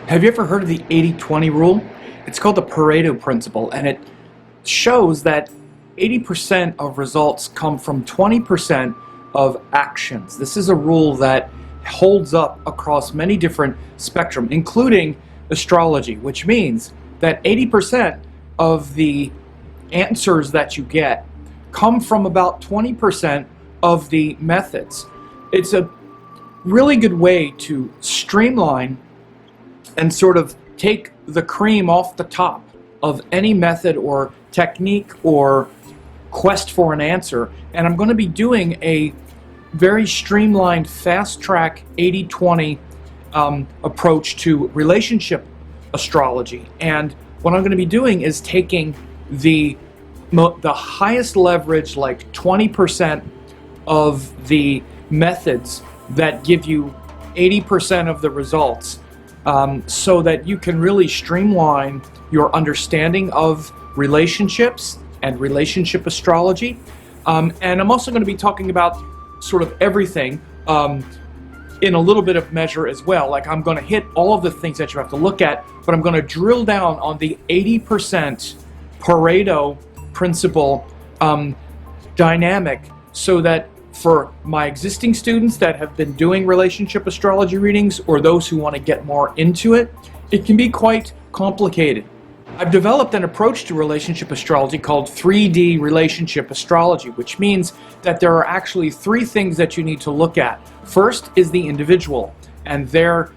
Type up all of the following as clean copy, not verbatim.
Have you ever heard of the 80-20 rule? It's called the Pareto principle, and it shows that 80% of results come from 20% of actions. This is a rule that holds up across many different spectrum, including astrology, which means that 80% of the answers that you get come from about 20% of the methods. It's a really good way to streamline and sort of take the cream off the top of any method or technique or quest for an answer. And I'm going to be doing a very streamlined, fast-track 80-20 approach to relationship astrology. And what I'm going to be doing is taking the highest leverage, like 20% of the methods that give you 80% of the results, so that you can really streamline your understanding of relationships and relationship astrology. And I'm also going to be talking about sort of everything in a little bit of measure as well. Like, I'm going to hit all of the things that you have to look at, but I'm going to drill down on the 80% Pareto principle dynamic, so that for my existing students that have been doing relationship astrology readings, or those who want to get more into it, it can be quite complicated. I've developed an approach to relationship astrology called 3D relationship astrology, which means that there are actually three things that you need to look at. First is the individual and their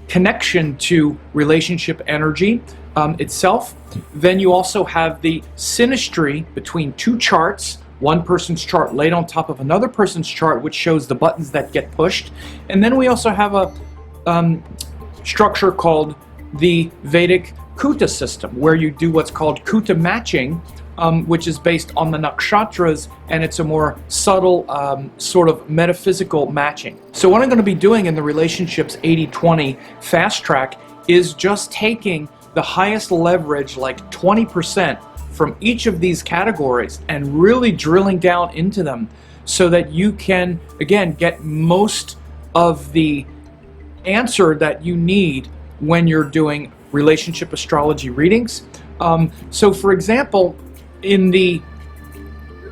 connection to relationship energy itself. Then you also have the synastry between two charts, one person's chart laid on top of another person's chart, which shows the buttons that get pushed. And then we also have a structure called the Vedic Kuta system, where you do what's called Kuta matching, which is based on the nakshatras, and it's a more subtle sort of metaphysical matching. So what I'm going to be doing in the Relationships 80-20 fast track is just taking the highest leverage, like 20%, from each of these categories and really drilling down into them, so that you can, again, get most of the answer that you need when you're doing relationship astrology readings. So for example, in the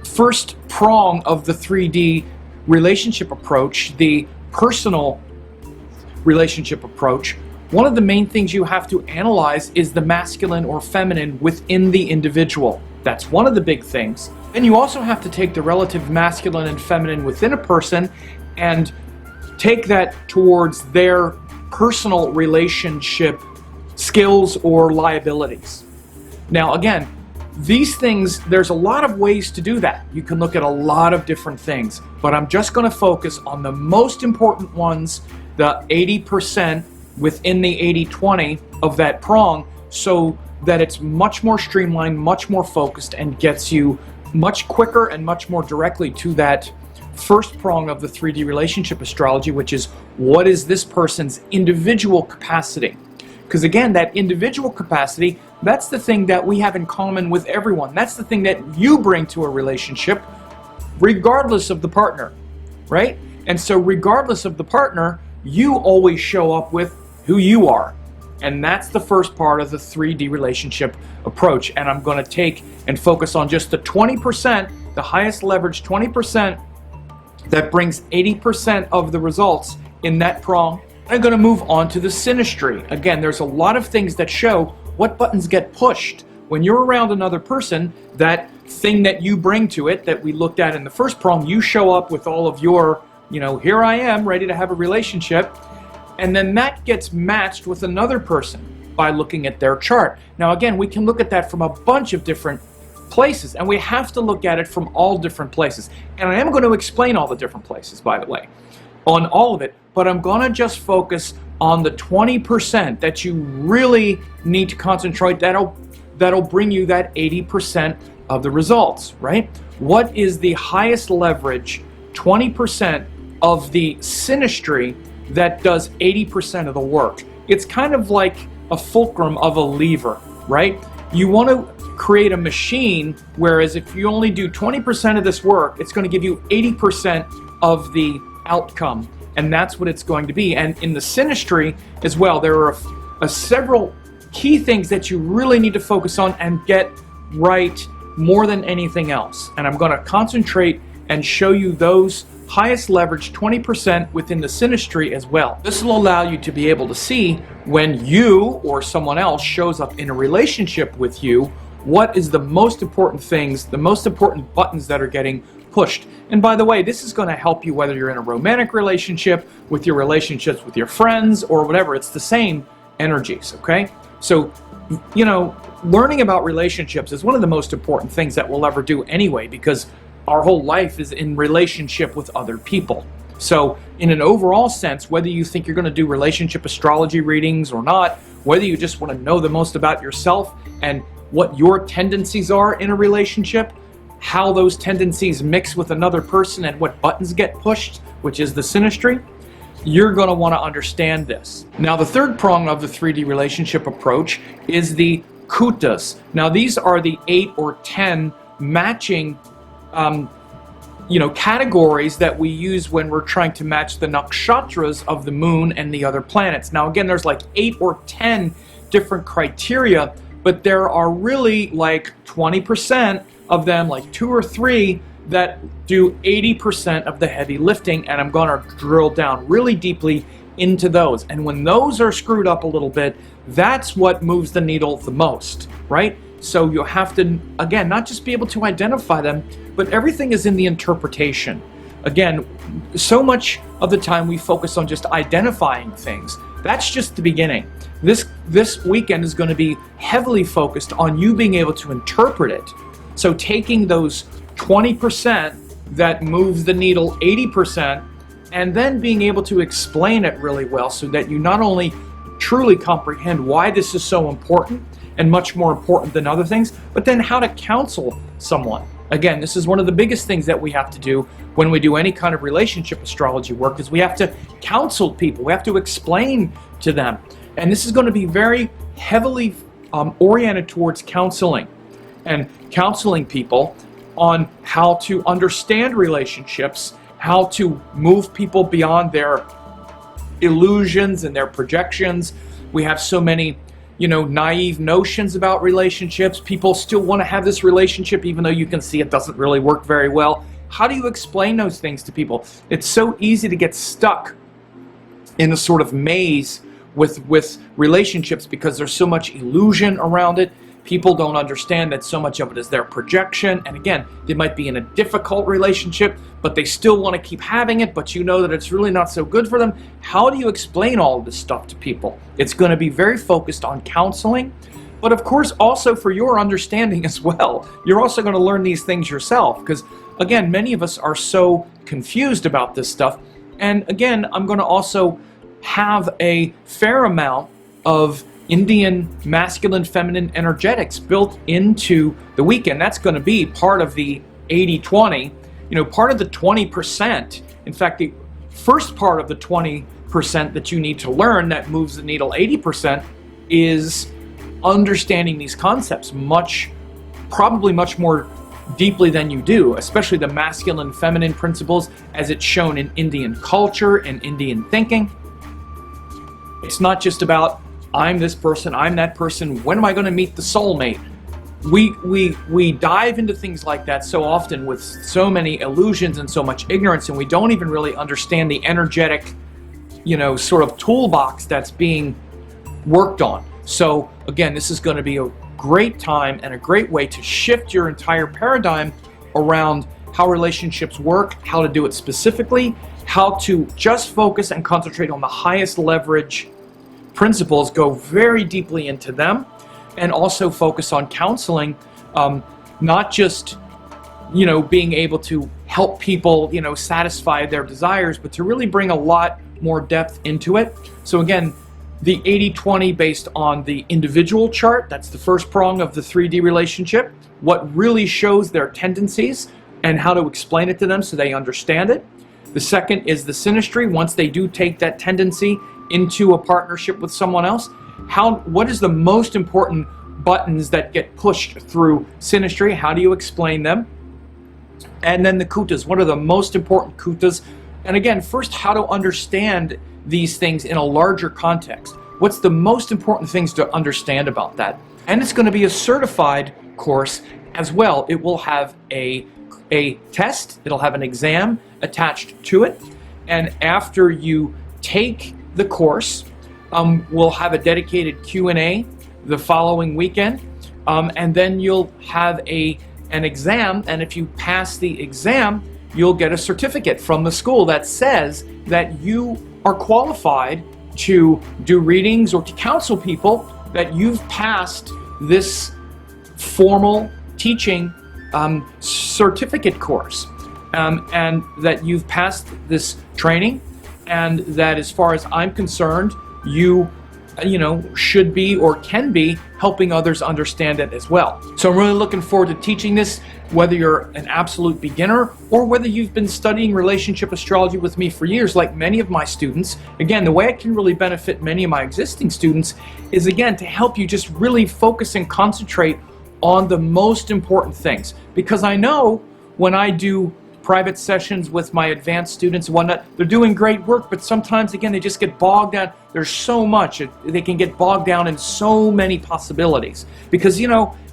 first prong of the 3D relationship approach, the personal relationship approach, one of the main things you have to analyze is the masculine or feminine within the individual. That's one of the big things. And you also have to take the relative masculine and feminine within a person and take that towards their personal relationship skills or liabilities. Now again, these things, there's a lot of ways to do that. You can look at a lot of different things, but I'm just going to focus on the most important ones, the 80% within the 80-20 of that prong, so that it's much more streamlined, much more focused, and gets you much quicker and much more directly to that first prong of the 3D relationship astrology, which is, what is this person's individual capacity? Because again, that individual capacity, that's the thing that we have in common with everyone. That's the thing that you bring to a relationship, regardless of the partner, right? And so regardless of the partner, you always show up with who you are. And that's the first part of the 3D relationship approach. And I'm going to take and focus on just the 20%, the highest leverage 20%, that brings 80% of the results in that prong. I'm going to move on to the synastry. Again, there's a lot of things that show what buttons get pushed. When you're around another person, that thing that you bring to it that we looked at in the first prong, you show up with all of your, here I am, ready to have a relationship. And then that gets matched with another person by looking at their chart. Now again, we can look at that from a bunch of different places, and we have to look at it from all different places. And I am going to explain all the different places, by the way, on all of it, but I'm going to just focus on the 20% that you really need to concentrate. That'll bring you that 80% of the results, right? What is the highest leverage 20% of the synastry that does 80% of the work? It's kind of like a fulcrum of a lever, right? You want to create a machine, whereas if you only do 20% of this work, it's going to give you 80% of the outcome. And that's what it's going to be. And in the synastry as well, there are several key things that you really need to focus on and get right more than anything else. And I'm going to concentrate and show you those highest leverage 20% within the synastry as well. This will allow you to be able to see when you or someone else shows up in a relationship with you, what is the most important things, the most important buttons that are getting pushed. And by the way, this is going to help you whether you're in a romantic relationship, with your relationships with your friends, or whatever. It's the same energies, okay? So, you know, learning about relationships is one of the most important things that we'll ever do anyway, because our whole life is in relationship with other people. So in an overall sense, whether you think you're going to do relationship astrology readings or not, whether you just want to know the most about yourself and what your tendencies are in a relationship, how those tendencies mix with another person and what buttons get pushed, which is the synastry, you're going to want to understand this. Now, the third prong of the 3D relationship approach is the Kutas. Now, these are the 8 or 10 matching categories that we use when we're trying to match the nakshatras of the moon and the other planets. Now, again, there's like 8 or 10 different criteria, but there are really like 20% of them, like 2 or 3, that do 80% of the heavy lifting, and I'm going to drill down really deeply into those. And when those are screwed up a little bit, that's what moves the needle the most, right? So you have to, again, not just be able to identify them, but everything is in the interpretation. Again, so much of the time we focus on just identifying things. That's just the beginning. This weekend is going to be heavily focused on you being able to interpret it. So taking those 20% that moves the needle 80%, and then being able to explain it really well so that you not only truly comprehend why this is so important and much more important than other things, but then how to counsel someone. Again, this is one of the biggest things that we have to do when we do any kind of relationship astrology work, is we have to counsel people. We have to explain to them. And this is going to be very heavily oriented towards counseling and counseling people on how to understand relationships, how to move people beyond their illusions and their projections. We have so many, naive notions about relationships. People still want to have this relationship even though you can see it doesn't really work very well. How do you explain those things to people? It's so easy to get stuck in a sort of maze with relationships because there's so much illusion around it. People don't understand that so much of it is their projection. And again, they might be in a difficult relationship, but they still want to keep having it, but you know that it's really not so good for them. How do you explain all of this stuff to people? It's going to be very focused on counseling, but of course also for your understanding as well. You're also going to learn these things yourself because, again, many of us are so confused about this stuff. And again, I'm going to also have a fair amount of Indian masculine feminine energetics built into the weekend. That's going to be part of the 80-20, part of the 20%. In fact, the first part of the 20% that you need to learn that moves the needle 80% is understanding these concepts probably much more deeply than you do, especially the masculine feminine principles as it's shown in Indian culture and Indian thinking. It's not just about I'm this person, I'm that person, when am I going to meet the soulmate? We dive into things like that so often with so many illusions and so much ignorance, and we don't even really understand the energetic, sort of toolbox that's being worked on. So again, this is going to be a great time and a great way to shift your entire paradigm around how relationships work, how to do it specifically, how to just focus and concentrate on the highest leverage principles, go very deeply into them, and also focus on counseling, not just being able to help people satisfy their desires, but to really bring a lot more depth into it. So again, the 80-20 based on the individual chart, that's the first prong of the 3D relationship, what really shows their tendencies and how to explain it to them so they understand it. The second is the synastry. Once they do take that tendency into a partnership with someone else, what is the most important buttons that get pushed through synastry? How do you explain them? And then the kutas. What are the most important kutas? And again, first, how to understand these things in a larger context. what's the most important things to understand about that. And it's going to be a certified course as well. It will have a test, it'll have an exam attached to it, and after you take the course, we'll have a dedicated Q&A the following weekend, and then you'll have an exam, and if you pass the exam, you'll get a certificate from the school that says that you are qualified to do readings or to counsel people, that you've passed this formal teaching certificate course, and that you've passed this training, and that as far as I'm concerned, you should be or can be helping others understand it as well. So I'm really looking forward to teaching this, whether you're an absolute beginner or whether you've been studying relationship astrology with me for years, like many of my students. Again, the way it can really benefit many of my existing students is, again, to help you just really focus and concentrate on the most important things. Because I know when I do private sessions with my advanced students and whatnot, they're doing great work, but sometimes, again, they just get bogged down. There's so much. They can get bogged down in so many possibilities. Because,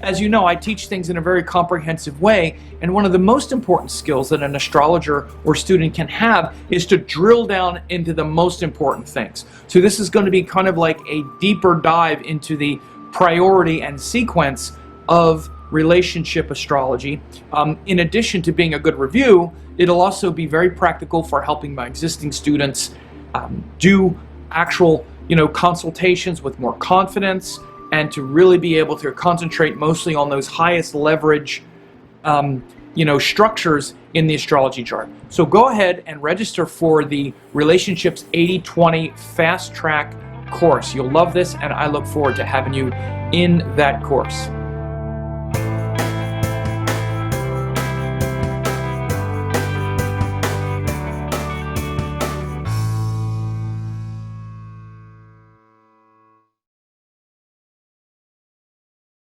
as you know, I teach things in a very comprehensive way, and one of the most important skills that an astrologer or student can have is to drill down into the most important things. So this is going to be kind of like a deeper dive into the priority and sequence of relationship astrology. In addition to being a good review, it'll also be very practical for helping my existing students do actual, consultations with more confidence, and to really be able to concentrate mostly on those highest leverage, structures in the astrology chart. So go ahead and register for the Relationships 80/20 Fast Track course. You'll love this, and I look forward to having you in that course.